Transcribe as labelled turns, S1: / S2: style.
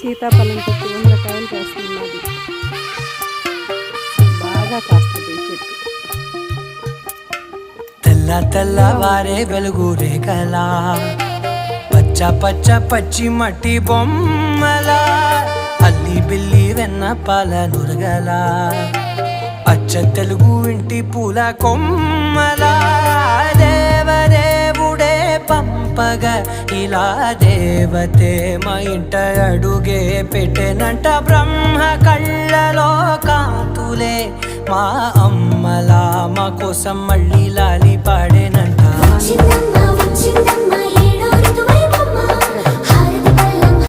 S1: సీతాఫలం చెట్టు 100 కాయలు కాస్తున్నది. బాగా కాస్తుంది చెట్టు.
S2: తెల్ల తెల్లవారే వెలుగు రేఖలా పచ్చ పచ్చ పచ్చి మట్టి బొమ్మలా అల్లి బిల్లి వెన్న పాల నురగలా అచ్చ తెలుగు ఇంటి పూల కొమ్మలా దేవదేవుడే పంపగ ఇలా దేవతే మా ఇంట అడుగే పెట్టెనంట బ్రహ్మ కళ్ళలో కాంతులే మా అమ్మలా మా కోసం మళ్ళీ లాలి పాడేనంట.